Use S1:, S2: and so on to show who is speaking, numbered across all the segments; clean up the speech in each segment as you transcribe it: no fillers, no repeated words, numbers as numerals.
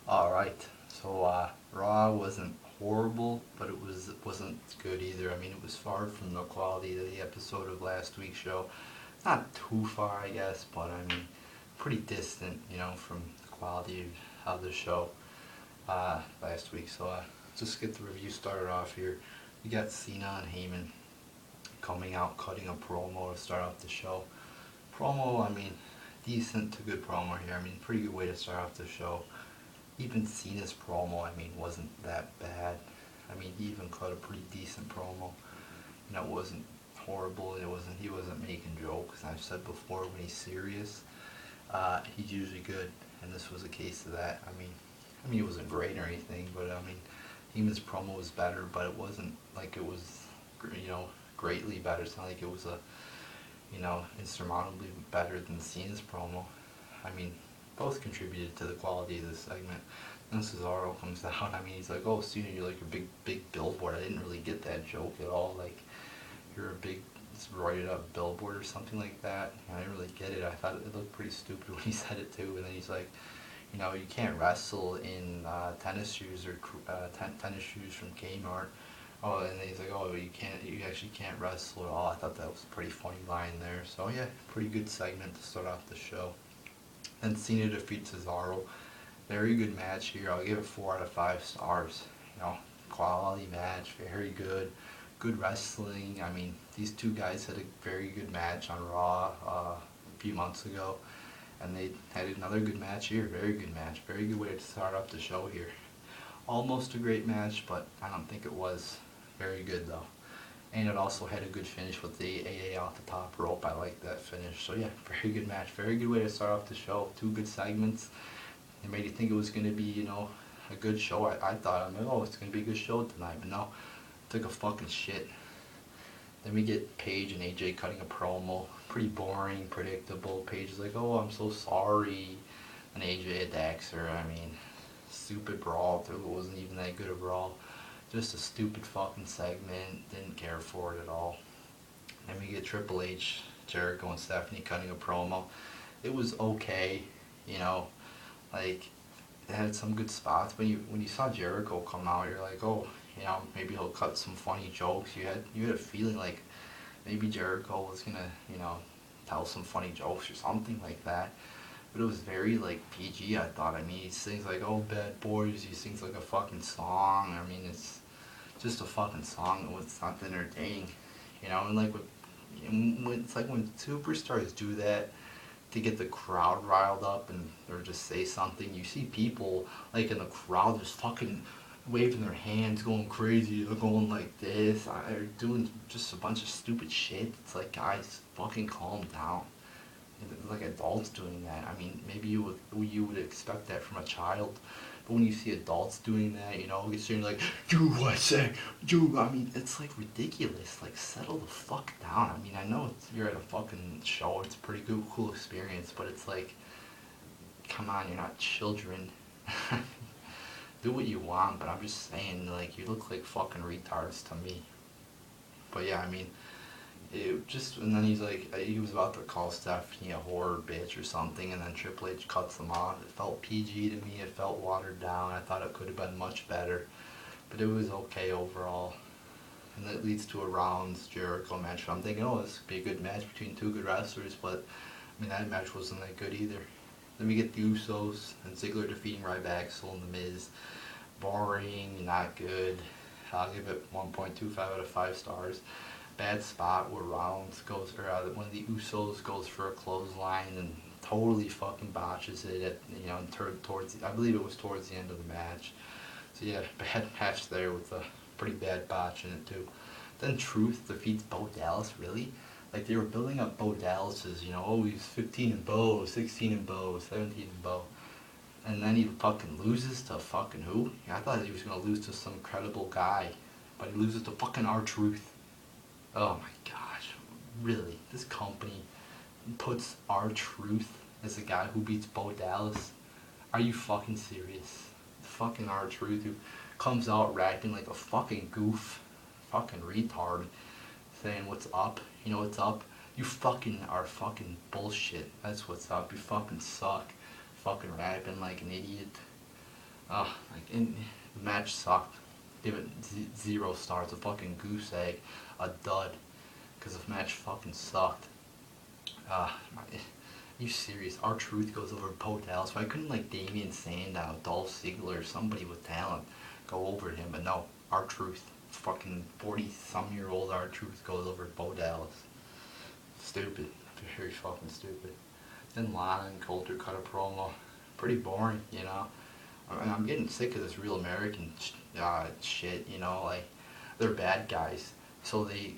S1: Alright, so Raw wasn't horrible, but wasn't good either. I mean, it was far from the quality of the episode of last week's show. Not too far, I guess, but I mean, pretty distant, from the quality of the show last week. So just get the review started off here. We got Cena and Heyman coming out, cutting a promo to start off the show. Promo, I mean, decent to good promo here. I mean, pretty good way to start off the show. Even Cena's promo, I mean, wasn't that bad. I mean, he even cut a pretty decent promo. It wasn't horrible. He wasn't making jokes. And I've said before, when he's serious, he's usually good. And this was a case of that. I mean, it wasn't great or anything, but I mean, Heyman's promo was better, but it wasn't like it was, greatly better. It's not like it was insurmountably better than Cena's promo. I mean, both contributed to the quality of this segment. Then Cesaro comes down. I mean, he's like, "Oh, Cena, you're like a big billboard." I didn't really get that joke at all. Like, you're a big roided up billboard or something like that. I didn't really get it. I thought it looked pretty stupid when he said it too. And then he's like, you can't wrestle in tennis shoes or tennis shoes from Kmart. Oh, and then he's like, "Oh, you actually can't wrestle at all." I thought that was a pretty funny line there. So yeah, pretty good segment to start off the show. Then Cena defeats Cesaro. Very good match here. I'll give it 4 out of 5 stars. Quality match, very good. Good wrestling. I mean, these two guys had a very good match on Raw a few months ago. And they had another good match here. Very good match. Very good way to start off the show here. Almost a great match, but I don't think it was. Very good though. And it also had a good finish with the AA off the top rope. I like that finish. So yeah, very good match. Very good way to start off the show. 2 good segments. It made you think it was going to be, a good show. I thought, oh, it's going to be a good show tonight. But no, it took a fucking shit. Then we get Paige and AJ cutting a promo. Pretty boring, predictable. Paige is like, "Oh, I'm so sorry." And AJ attacks her. I mean, stupid brawl. It wasn't even that good a brawl. Just a stupid fucking segment. Didn't care for it at all. Then we get Triple H, Jericho, and Stephanie cutting a promo. It was okay, like it had some good spots. When you saw Jericho come out, you're like, oh, maybe he'll cut some funny jokes. You had a feeling like maybe Jericho was gonna, tell some funny jokes or something like that. But it was very like PG, I thought. I mean, he sings like, "Oh, bad boys." He sings like a fucking song. I mean, it's just a fucking song. It's not entertaining, And like it's like when superstars do that to get the crowd riled up and or just say something. You see people like in the crowd just fucking waving their hands, going crazy, they're going like this, they're doing just a bunch of stupid shit. It's like, guys, fucking calm down. It's like adults doing that. I mean, maybe you would expect that from a child, but when you see adults doing that, you're saying like, "You what say? You." I mean, it's like ridiculous. Like, settle the fuck down. I mean, I know you're at a fucking show. It's a pretty good, cool experience, but it's like, come on, you're not children. Do what you want, but I'm just saying, like, you look like fucking retards to me. But yeah, I mean, and then he's like, he was about to call Stephanie a whore bitch or something, and then Triple H cuts them off. It felt PG to me. It felt watered down. I thought it could have been much better, but it was okay overall. And that leads to a Rollins Jericho match. I'm thinking, oh, this could be a good match between 2 good wrestlers, but I mean, that match wasn't that good either. Then we get the Usos and Ziggler defeating Ryback and The Miz. Boring, not good. I'll give it 1.25 out of 5 stars. Bad spot where Rollins goes, or one of the Usos goes for a clothesline and totally fucking botches it I believe it was towards the end of the match. So yeah, bad match there with a pretty bad botch in it too. Then Truth defeats Bo Dallas, really? Like, they were building up Bo Dallas's, oh, he's 15 and Bo, 16 and Bo, 17 and Bo. And then he fucking loses to fucking who? Yeah, I thought he was going to lose to some credible guy, but he loses to fucking R-Truth. Oh my gosh, really? This company puts R-Truth as the guy who beats Bo Dallas? Are you fucking serious? Fucking R-Truth who comes out rapping like a fucking goof, fucking retard, saying what's up, what's up? You fucking are fucking bullshit. That's what's up. You fucking suck. Fucking rapping like an idiot. The match sucked. Give it 0 stars. A fucking goose egg. A dud. Because the match fucking sucked. Are you serious? R-Truth goes over Bo Dallas. Why couldn't like Damian Sandow, Dolph Ziggler, somebody with talent go over him? But no, R-Truth. Fucking 40-some-year-old R-Truth goes over Bo Dallas. Stupid. Very fucking stupid. Then Lana and Coulter cut a promo. Pretty boring, you know. I mean, I'm getting sick of this Real American shit, you know. Like, they're bad guys, so they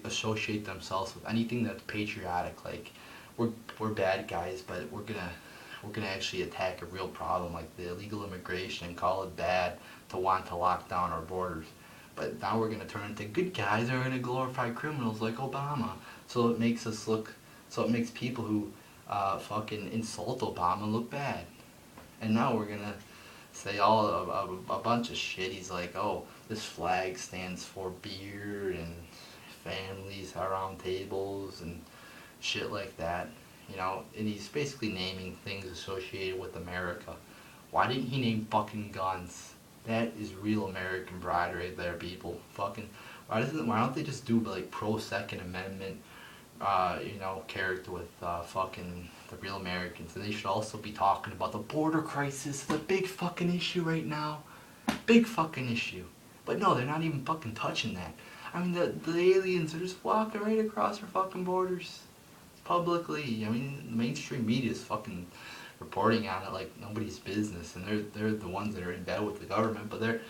S1: associate themselves with anything that's patriotic. Like, we're bad guys, but we're gonna actually attack a real problem like the illegal immigration and call it bad to want to lock down our borders. But now we're gonna turn into good guys that are gonna glorify criminals like Obama. So it makes us look. So it makes people who fucking insult Obama look bad. And now we're gonna say a bunch of shit. He's like, oh, this flag stands for beer and families around tables and shit like that. You know, and he's basically naming things associated with America. Why didn't he name fucking guns? That is real American pride right there, people. Fucking, why don't they just do like pro Second Amendment, you know, character with fucking the real Americans? And they should also be talking about the border crisis, the big fucking issue right now. Big fucking issue. But no, they're not even fucking touching that. I mean, the aliens are just walking right across our fucking borders. Publicly. I mean, the mainstream media is fucking reporting on it like nobody's business. And they're the ones that are in bed with the government. But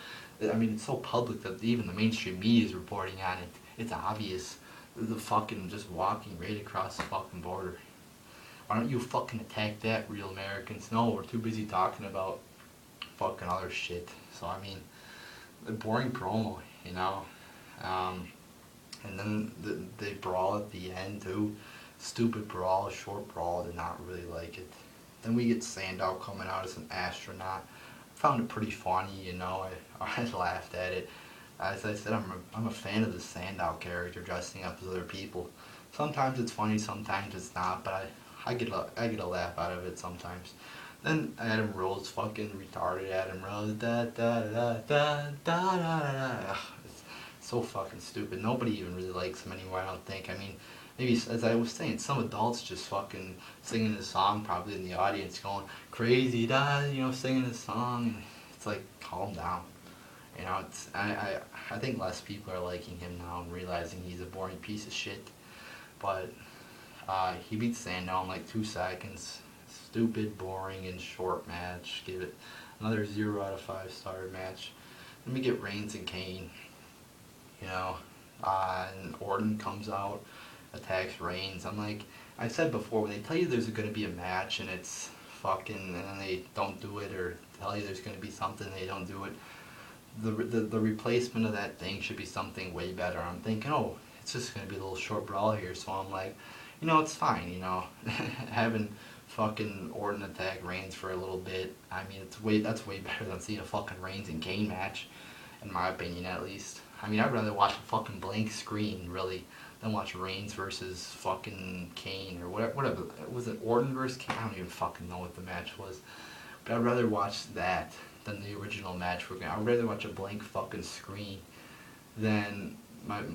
S1: I mean, it's so public that even the mainstream media is reporting on it. It's obvious. The fucking just walking right across the fucking border. Why don't you fucking attack that, real Americans? No, we're too busy talking about fucking other shit. So, I mean, the boring promo, you know. And then they brawl at the end, too. Stupid brawl, short brawl, did not really like it. Then we get Sandow coming out as an astronaut. Found it pretty funny, you know. I laughed at it. As I said, I'm a fan of the Sandow character dressing up as other people. Sometimes it's funny, sometimes it's not, but I get a laugh out of it sometimes. Then Adam Rose, fucking retarded Adam Rose, da da da da da da da. It's so fucking stupid. Nobody even really likes him anymore, I don't think. I mean, maybe, as I was saying, some adults just fucking singing the song, probably in the audience, going crazy, da, you know, singing the song. And it's like, calm down. You know, I think less people are liking him now and realizing he's a boring piece of shit. But he beats Sandow in like 2 seconds. Stupid, boring, and short match. Give it another 0 out of 5 star match. Then we get Reigns and Kane. You know, and Orton comes out, attacks Reigns. I'm like, I said before, when they tell you there's going to be a match and it's fucking, and then they don't do it, or tell you there's going to be something and they don't do it, the replacement of that thing should be something way better. I'm thinking, oh, it's just going to be a little short brawl here. So I'm like, you know, it's fine, you know, having fucking Orton attack Reigns for a little bit. I mean, that's way better than seeing a fucking Reigns and Kane match, in my opinion, at least. I mean, I'd rather watch a fucking blank screen, really, than watch Reigns versus fucking Kane, or whatever. Was it Orton versus Kane? I don't even fucking know what the match was. But I'd rather watch that than the original match. I'd rather watch a blank fucking screen than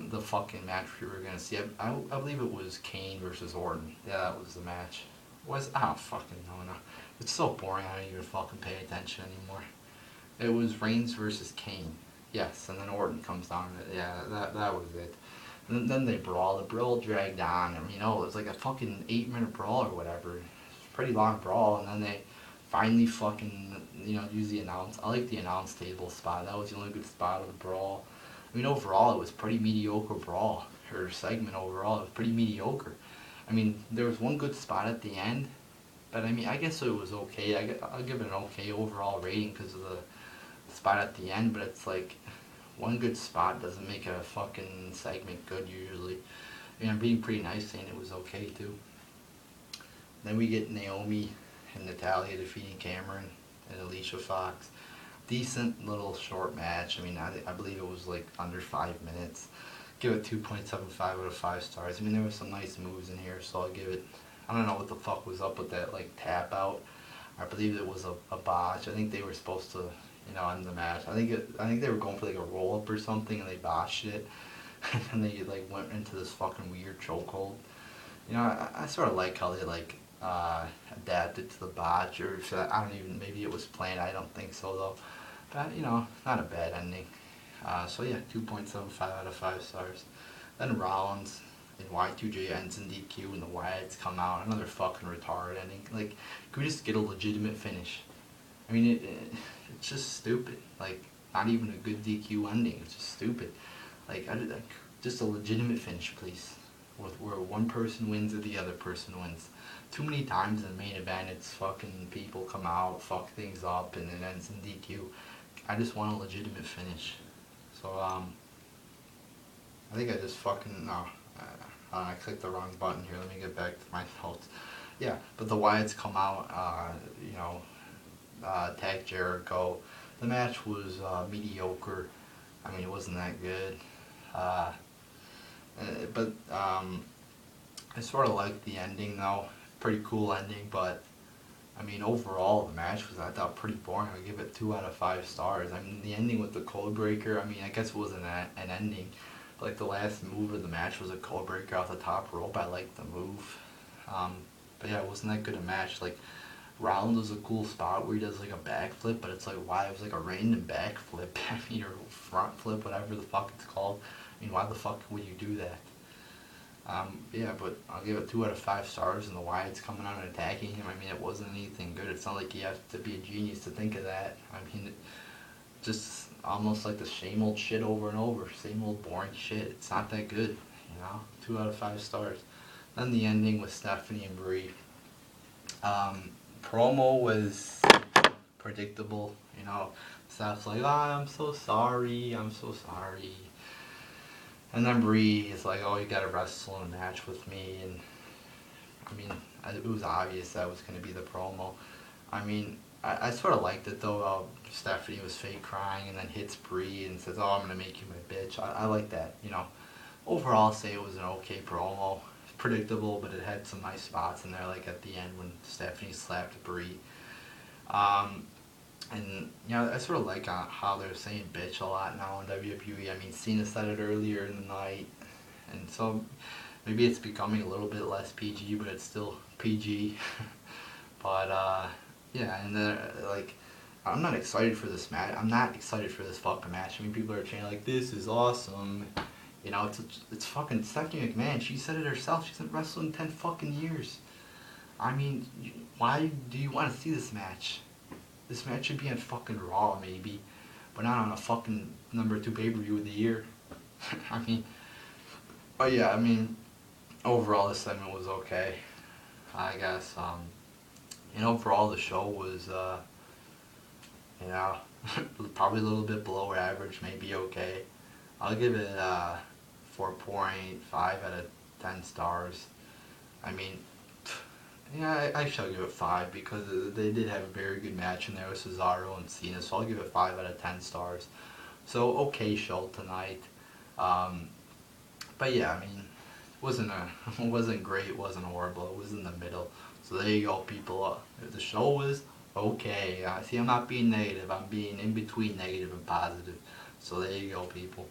S1: the fucking match we were gonna see. I believe it was Kane versus Orton. Yeah, that was the match. I don't fucking know. No. It's so boring, I don't even fucking pay attention anymore. It was Reigns versus Kane. Yes, and then Orton comes down. Yeah, that was it. And then they brawl. The brawl dragged on. I mean, you know, it was like a fucking 8-minute brawl or whatever. It's a pretty long brawl, and then they finally fucking, you know, use the announce. I like the announce table spot. That was the only good spot of the brawl. I mean, overall, it was pretty mediocre brawl. Her segment overall, it was pretty mediocre. I mean, there was one good spot at the end, but I mean, I guess it was okay. I'll give it an okay overall rating because of the spot at the end, but it's like, one good spot doesn't make a fucking segment good usually. I mean, I'm being pretty nice saying it was okay too. Then we get Naomi and Natalya defeating Cameron and Alicia Fox. Decent little short match. I mean, I believe it was like under 5 minutes. Give it 2.75 out of 5 stars. I mean, there were some nice moves in here, so I'll give it, I don't know what the fuck was up with that, like, tap out. I believe it was a botch. I think they were supposed to, end the match. I think they were going for like a roll up or something, and they botched it, and they like went into this fucking weird chokehold. I sort of like how they like adapted to the botch, or I don't even, maybe it was planned. I don't think so though. But not a bad ending. So yeah, 2.75 out of 5 stars. Then Rollins and Y2J ends in DQ, and the Wyatts come out. Another fucking retarded ending. Like, can we just get a legitimate finish? I mean, it's just stupid. Like, not even a good DQ ending. It's just stupid. Like, just a legitimate finish, please. Where one person wins or the other person wins. Too many times in the main event, it's fucking people come out, fuck things up, and it ends in DQ. I just want a legitimate finish. So, I think I just fucking, no, I clicked the wrong button here. Let me get back to my notes. Yeah, but the Wyatts come out, attack Jericho. The match was mediocre. I mean, it wasn't that good. But I sort of liked the ending though. Pretty cool ending, but I mean, overall, the match was, I thought, pretty boring. I give it 2 out of 5 stars. I mean, the ending with the code breaker, I mean, I guess it wasn't an ending. But, like, the last move of the match was a code breaker off the top rope. I liked the move. But yeah, it wasn't that good a match. Like, Rollins was a cool spot where he does, like, a backflip, but it's like, why? It was like a random backflip. I mean, or front flip, whatever the fuck it's called. I mean, why the fuck would you do that? Yeah, but I'll give it 2 out of 5 stars, and the Wyatts coming out and attacking him. I mean, it wasn't anything good. It's not like you have to be a genius to think of that. I mean, just almost like the same old shit over and over. Same old boring shit. It's not that good, 2 out of 5 stars. Then the ending with Stephanie and Brie. Promo was predictable, Steph's like, I'm so sorry, I'm so sorry. And then Brie is like, oh, you gotta wrestle in a match with me. And I mean, it was obvious that was going to be the promo. I mean, I sort of liked it though. Stephanie was fake crying and then hits Brie and says, oh, I'm going to make you my bitch. I like that, Overall, I'll say it was an okay promo. Predictable, but it had some nice spots in there, like at the end when Stephanie slapped Brie. And, I sort of like how they're saying bitch a lot now in WWE. I mean, Cena said it earlier in the night. And so maybe it's becoming a little bit less PG, but it's still PG. But, yeah, and then, like, I'm not excited for this match. I'm not excited for this fucking match. I mean, people are chanting, like, this is awesome. It's fucking Stephanie McMahon. She said it herself. She hasn't wrestled in 10 fucking years. I mean, why do you want to see this match? This match should be on fucking Raw, maybe, but not on a fucking number 2 pay-per-view of the year. I mean, but yeah, I mean, overall this segment was okay, I guess. And overall the show was, probably a little bit below average, maybe okay. I'll give it 4.5 out of 10 stars. I mean, yeah, I shall give it 5 because they did have a very good match in there with Cesaro and Cena, so I'll give it 5 out of 10 stars. So, okay show tonight. But yeah, I mean, it wasn't great, it wasn't horrible, it was in the middle. So there you go, people. If the show was okay, see, I'm not being negative, I'm being in between negative and positive. So there you go, people.